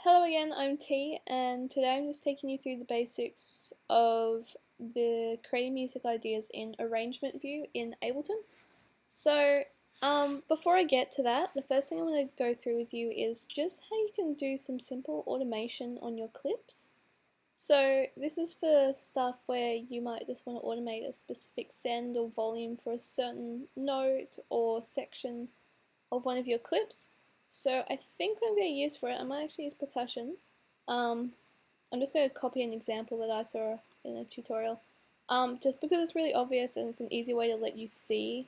Hello again, I'm T, and today I'm just taking you through the basics of the creating music ideas in arrangement view in Ableton. So, before I get to that, the first thing I'm going to go through with you is just how you can do some simple automation on your clips. So, this is for stuff where you might just want to automate a specific send or volume for a certain note or section of one of your clips. So I think what I'm going to use for it, I might actually use percussion. I'm just going to copy an example that I saw in a tutorial, just because it's really obvious and it's an easy way to let you see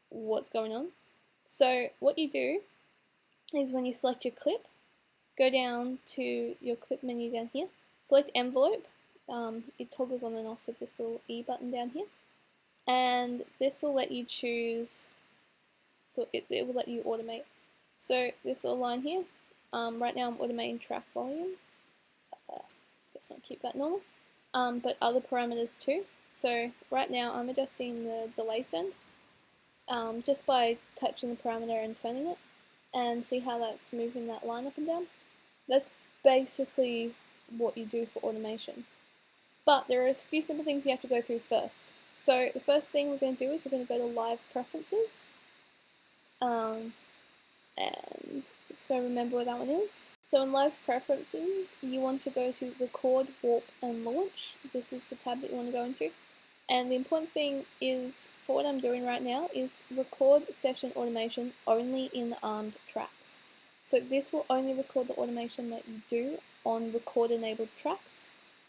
what's going on. So what you do is when you select your clip, go down to your clip menu down here, select envelope, it toggles on and off with this little E button down here, and this will let you choose, so it will let you automate. So this little line here, right now I'm automating track volume, just want to keep that normal, but other parameters too. So right now I'm adjusting the delay send just by touching the parameter and turning it, and see how that's moving that line up and down. That's basically what you do for automation. But there are a few simple things you have to go through first. So the first thing we're going to do is we're going to go to live preferences. And just go remember where that one is. So in live preferences, you want to go to record, warp, and launch. This is the tab that you want to go into. And the important thing is, for what I'm doing right now, is record session automation only in armed tracks. So this will only record the automation that you do on record enabled tracks.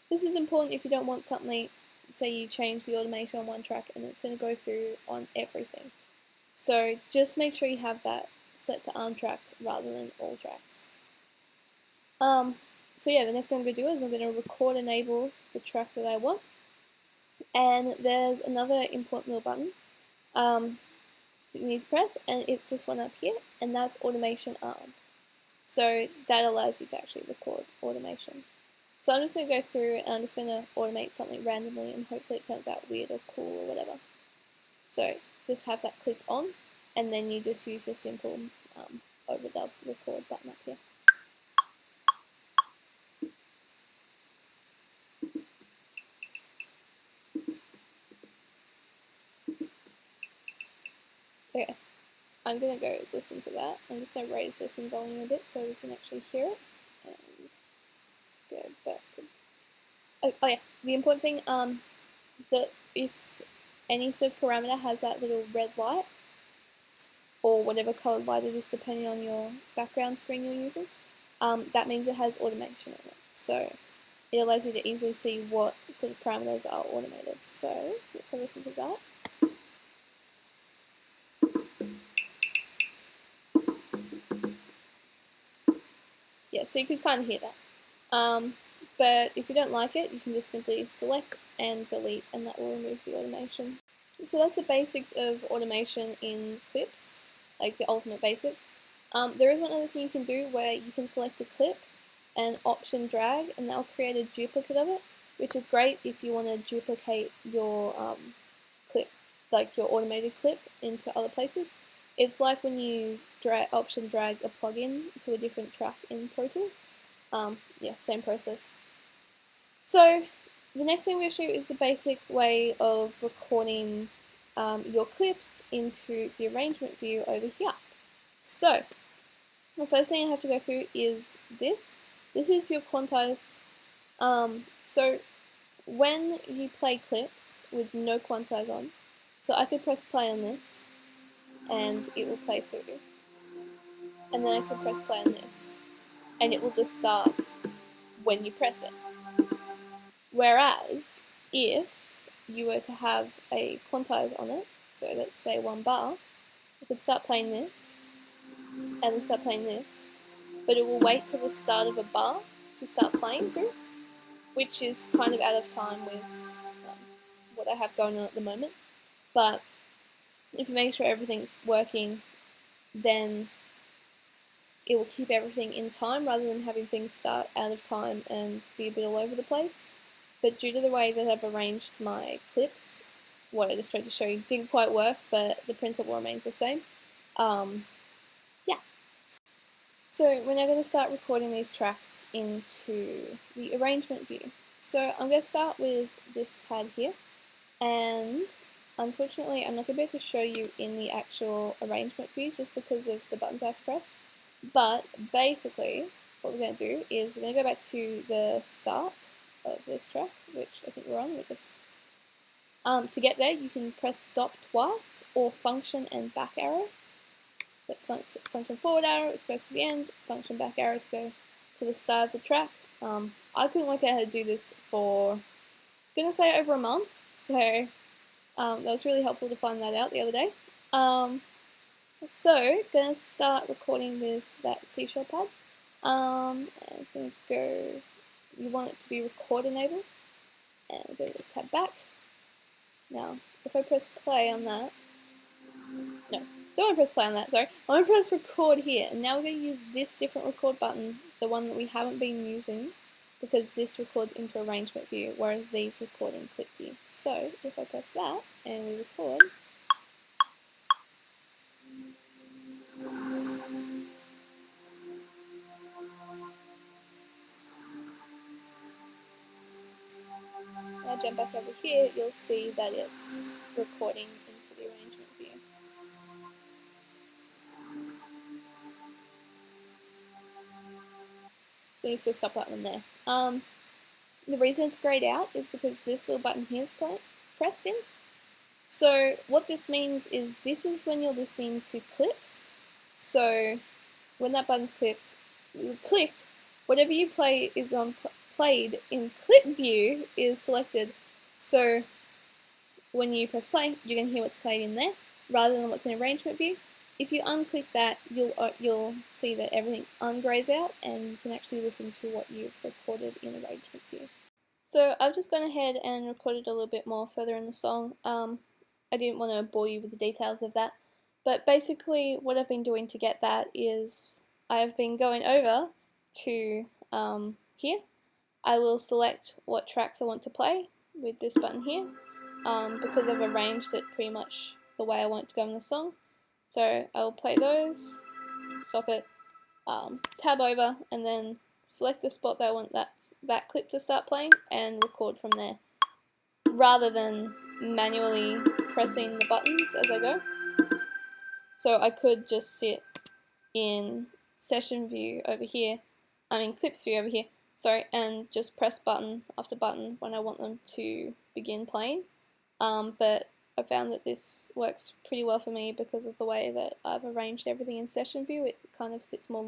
This is important if you don't want something, say you change the automation on one track and it's going to go through on everything. So just make sure you have that set to arm tracked rather than all tracks. So yeah, the next thing I'm going to do is I'm going to record enable the track that I want. And there's another important little button that you need to press, and it's this one up here, and that's automation arm. So that allows you to actually record automation. So I'm just going to go through and I'm just going to automate something randomly, and hopefully it turns out weird or cool or whatever. So just have that clicked on, and then you just use your simple overdub record button up here. Okay, I'm going to go listen to that. I'm just going to raise this in volume a bit so we can actually hear it. And go back to... Oh yeah, the important thing, that if any sort of parameter has that little red light, or whatever colored light it is depending on your background screen you're using, that means it has automation on it. So it allows you to easily see what sort of parameters are automated. So let's have a listen to that. Yeah, so you can kind of hear that. But if you don't like it, you can just simply select and delete, and that will remove the automation. So that's the basics of automation in clips, like the ultimate basics. There is one other thing you can do where you can select a clip and option drag, and that'll create a duplicate of it, which is great if you want to duplicate your clip, like your automated clip, into other places. It's like when you option drag a plugin to a different track in Pro Tools. Yeah, same process. So the next thing we're going to show is the basic way of recording your clips into the arrangement view over here. So the first thing I have to go through is this. This is your quantize. So when you play clips with no quantize on, so I could press play on this and it will play through. And then I could press play on this and it will just start when you press it. Whereas if you were to have a quantize on it, so let's say 1 bar, I could start playing this and then start playing this, but it will wait till the start of a bar to start playing through, which is kind of out of time with what I have going on at the moment. But if you make sure everything's working, then it will keep everything in time rather than having things start out of time and be a bit all over the place. But due to the way that I've arranged my clips, what I just tried to show you didn't quite work, but the principle remains the same. Yeah. So we're now going to start recording these tracks into the arrangement view. So I'm going to start with this pad here, and unfortunately I'm not going to be able to show you in the actual arrangement view just because of the buttons I have to press. But basically what we're going to do is we're going to go back to the start of this track, which I think we're on. To get there you can press stop twice, or function and back arrow. That's function forward arrow, it goes to the end, function back arrow to go to the start of the track. I couldn't work out how to do this for, I'm going to say, over a month, so that was really helpful to find that out the other day. So, going to start recording with that C-sharp pad. I'm going to go, you want it to be record enabled, and we're going to tab back. Now, if I press play on that, no, don't want to press play on that, sorry. I want to press record here, and now we're going to use this different record button, the one that we haven't been using, because this records into arrangement view, whereas these record in clip view. So if I press that and we record, I jump back over here, you'll see that it's recording into the arrangement view. So I'm just going to stop that one there. The reason it's grayed out is because this little button here is pressed in. So what this means is this is when you're listening to clips. So when that button's clicked, whatever you play is played in clip view is selected. So when you press play, you're going to hear what's played in there rather than what's in arrangement view. If you unclick that, you'll see that everything ungrays out, and you can actually listen to what you've recorded in arrangement view. So I've just gone ahead and recorded a little bit more further in the song. I didn't want to bore you with the details of that, but basically what I've been doing to get that is I've been going over to here. I will select what tracks I want to play with this button here, because I've arranged it pretty much the way I want it to go in the song. So I will play those, stop it, tab over, and then select the spot that I want that clip to start playing and record from there, rather than manually pressing the buttons as I go. So I could just sit in session view over here, clips view over here, sorry, and just press button after button when I want them to begin playing. But I found that this works pretty well for me because of the way that I've arranged everything in session view. It kind of sits more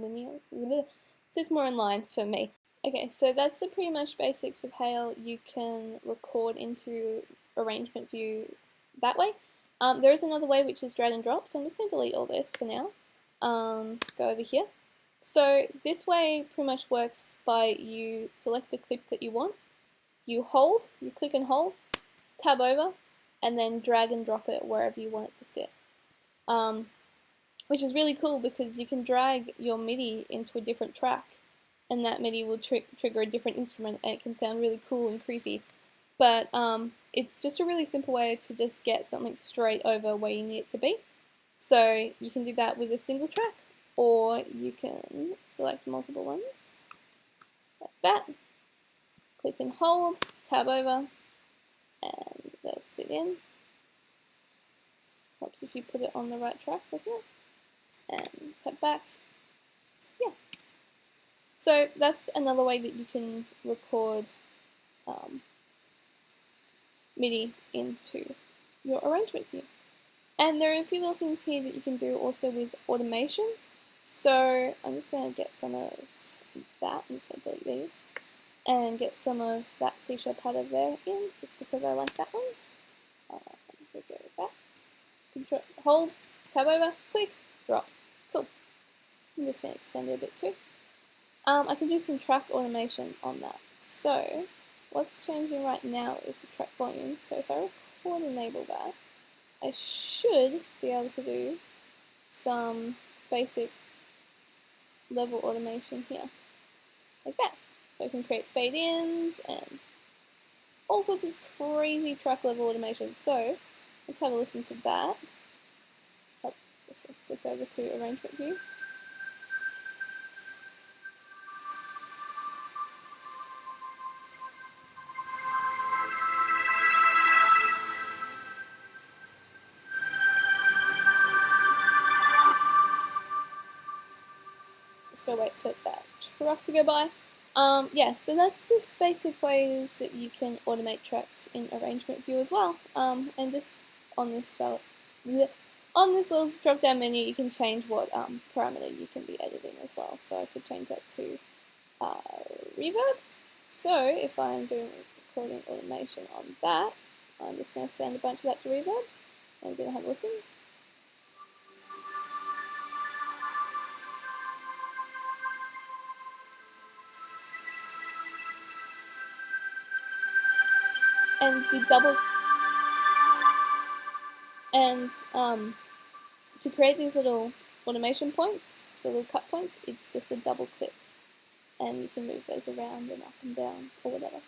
sits more in line for me. Okay, so that's the pretty much basics of how you can record into arrangement view that way. There is another way, which is drag and drop, so I'm just going to delete all this for now. Go over here. So this way pretty much works by you select the clip that you want, you click and hold, tab over, and then drag and drop it wherever you want it to sit. Which is really cool because you can drag your MIDI into a different track, and that MIDI will trigger a different instrument, and it can sound really cool and creepy. But it's just a really simple way to just get something straight over where you need it to be. So you can do that with a single track, or you can select multiple ones, like that, click and hold, tab over, and they'll sit in. Helps if you put it on the right track, doesn't it? And tab back. Yeah. So that's another way that you can record MIDI into your arrangement view. And there are a few little things here that you can do also with automation. So I'm just going to get some of that. I'm just going to delete these and get some of that C-sharp pad over there in, just because I like that one. I'm going to go with that. Control, hold, tab over, click, drop. Cool. I'm just going to extend it a bit too. I can do some track automation on that. So what's changing right now is the track volume. So if I record enable that, I should be able to do some basic level automation here, like that. So I can create fade-ins and all sorts of crazy track level automation. So let's have a listen to that. I'll just flick over to arrangement view. gotta wait for that truck to go by. Yeah, so that's just basic ways that you can automate tracks in arrangement view as well. And just on this little drop down menu, you can change what parameter you can be editing as well. So I could change that to reverb. So if I'm doing recording automation on that, I'm just going to send a bunch of that to reverb. I'm going to have a listen. And you double, and to create these little automation points, the little cut points, it's just a double click, and you can move those around and up and down or whatever.